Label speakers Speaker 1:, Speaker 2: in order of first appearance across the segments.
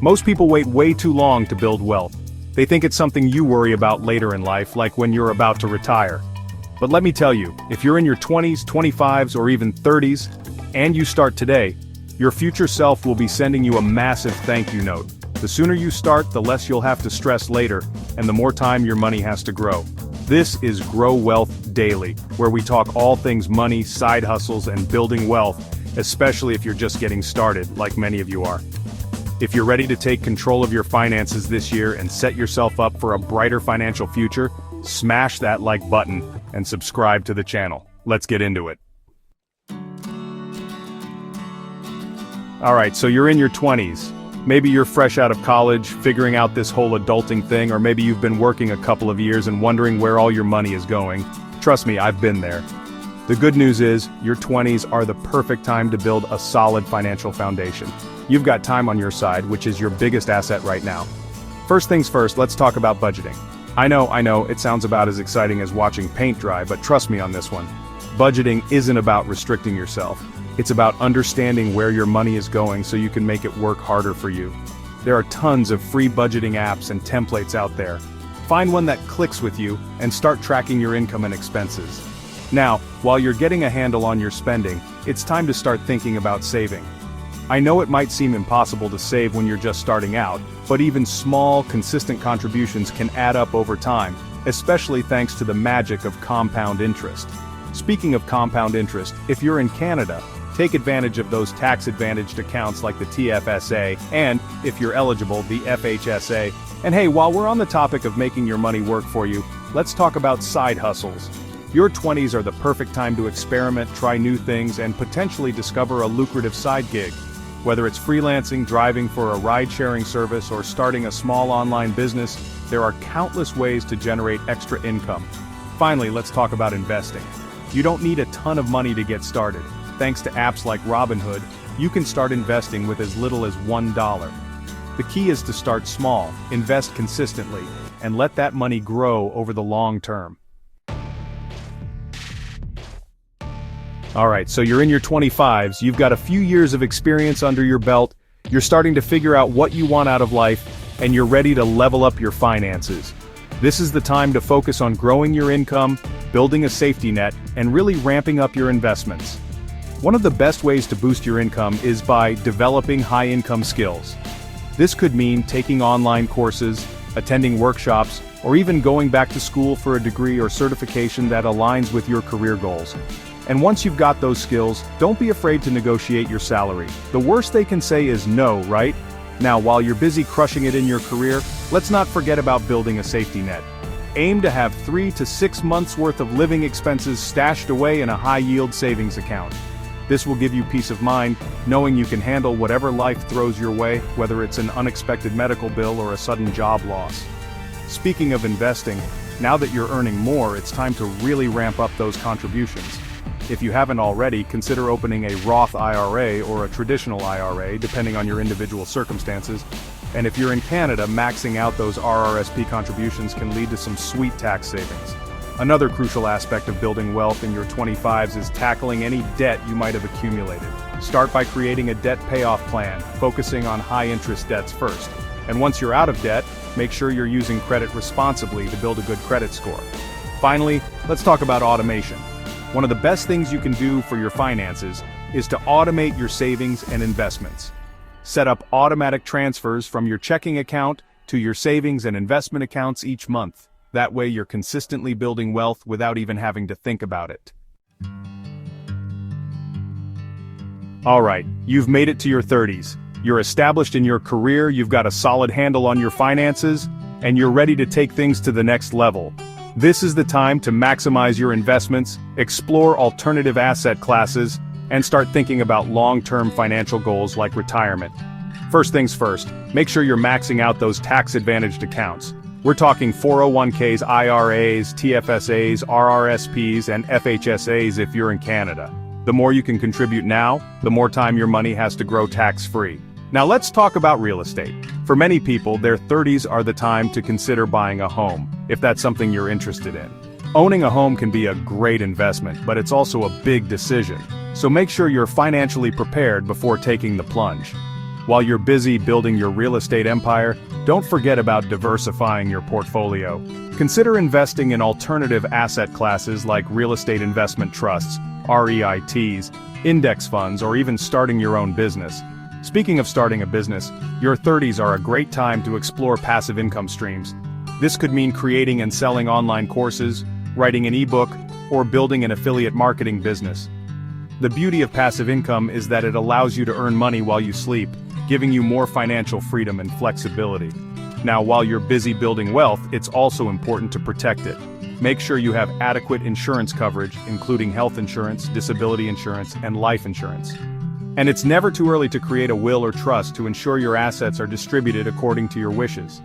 Speaker 1: Most people wait way too long to build wealth. They think it's something you worry about later in life, like when you're about to retire. But let me tell you, if you're in your 20s, 25s, or even 30s, and you start today, your future self will be sending you a massive thank you note. The sooner you start, the less you'll have to stress later, and the more time your money has to grow. This is Grow Wealth Daily, where we talk all things money, side hustles, and building wealth, especially if you're just getting started, like many of you are. If you're ready to take control of your finances this year and set yourself up for a brighter financial future, smash that like button and subscribe to the channel. Let's get into it. Alright, so you're in your 20s. Maybe you're fresh out of college, figuring out this whole adulting thing, or maybe you've been working a couple of years and wondering where all your money is going. Trust me, I've been there. The good news is, your 20s are the perfect time to build a solid financial foundation. You've got time on your side, which is your biggest asset right now. First things first, let's talk about budgeting. I know, it sounds about as exciting as watching paint dry, but trust me on this one. Budgeting isn't about restricting yourself. It's about understanding where your money is going so you can make it work harder for you. There are tons of free budgeting apps and templates out there. Find one that clicks with you and start tracking your income and expenses. Now, while you're getting a handle on your spending, it's time to start thinking about saving. I know it might seem impossible to save when you're just starting out, but even small, consistent contributions can add up over time, especially thanks to the magic of compound interest. Speaking of compound interest, if you're in Canada, take advantage of those tax-advantaged accounts like the TFSA, and, if you're eligible, the FHSA. And hey, while we're on the topic of making your money work for you, let's talk about side hustles. Your 20s are the perfect time to experiment, try new things, and potentially discover a lucrative side gig. Whether it's freelancing, driving for a ride-sharing service, or starting a small online business, there are countless ways to generate extra income. Finally, let's talk about investing. You don't need a ton of money to get started. Thanks to apps like Robinhood, you can start investing with as little as $1. The key is to start small, invest consistently, and let that money grow over the long term. Alright, so you're in your 25s, you've got a few years of experience under your belt, you're starting to figure out what you want out of life, and you're ready to level up your finances. This is the time to focus on growing your income, building a safety net, and really ramping up your investments. One of the best ways to boost your income is by developing high-income skills. This could mean taking online courses, attending workshops, or even going back to school for a degree or certification that aligns with your career goals. And once you've got those skills, don't be afraid to negotiate your salary. The worst they can say is no, right? Now, while you're busy crushing it in your career, let's not forget about building a safety net. Aim to have 3 to 6 months worth of living expenses stashed away in a high-yield savings account. This will give you peace of mind, knowing you can handle whatever life throws your way, whether it's an unexpected medical bill or a sudden job loss. Speaking of investing, now that you're earning more, it's time to really ramp up those contributions. If you haven't already, consider opening a Roth IRA or a traditional IRA, depending on your individual circumstances. And if you're in Canada, maxing out those RRSP contributions can lead to some sweet tax savings. Another crucial aspect of building wealth in your 25s is tackling any debt you might have accumulated. Start by creating a debt payoff plan, focusing on high-interest debts first. And once you're out of debt, make sure you're using credit responsibly to build a good credit score. Finally, let's talk about automation. One of the best things you can do for your finances is to automate your savings and investments. Set up automatic transfers from your checking account to your savings and investment accounts each month. That way you're consistently building wealth without even having to think about it. Alright, you've made it to your 30s. You're established in your career, you've got a solid handle on your finances, and you're ready to take things to the next level. This is the time to maximize your investments, explore alternative asset classes, and start thinking about long-term financial goals like retirement. First things first, make sure you're maxing out those tax-advantaged accounts. We're talking 401ks, IRAs, TFSAs, RRSPs, and FHSAs if you're in Canada. The more you can contribute now, the more time your money has to grow tax-free. Now let's talk about real estate. For many people, their 30s are the time to consider buying a home, if that's something you're interested in. Owning a home can be a great investment, but it's also a big decision. So make sure you're financially prepared before taking the plunge. While you're busy building your real estate empire, don't forget about diversifying your portfolio. Consider investing in alternative asset classes like real estate investment trusts, REITs, index funds, or even starting your own business. Speaking of starting a business, your 30s are a great time to explore passive income streams. This could mean creating and selling online courses, writing an ebook, or building an affiliate marketing business. The beauty of passive income is that it allows you to earn money while you sleep, giving you more financial freedom and flexibility. Now, while you're busy building wealth, it's also important to protect it. Make sure you have adequate insurance coverage, including health insurance, disability insurance, and life insurance. And it's never too early to create a will or trust to ensure your assets are distributed according to your wishes.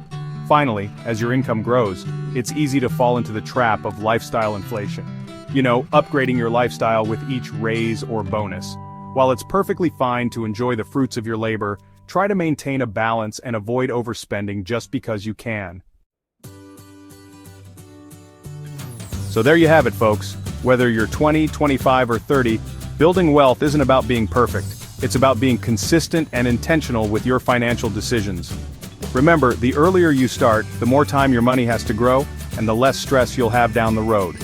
Speaker 1: Finally, as your income grows, it's easy to fall into the trap of lifestyle inflation. Upgrading your lifestyle with each raise or bonus. While it's perfectly fine to enjoy the fruits of your labor, try to maintain a balance and avoid overspending just because you can. So there you have it, folks. Whether you're 20, 25, or 30, building wealth isn't about being perfect. It's about being consistent and intentional with your financial decisions. Remember, the earlier you start, the more time your money has to grow, and the less stress you'll have down the road.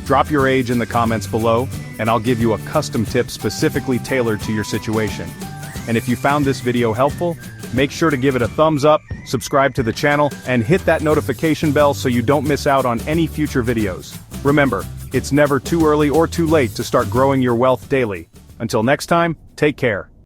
Speaker 1: Drop your age in the comments below, and I'll give you a custom tip specifically tailored to your situation. And if you found this video helpful, make sure to give it a thumbs up, subscribe to the channel, and hit that notification bell so you don't miss out on any future videos. Remember, it's never too early or too late to start growing your wealth daily. Until next time, take care.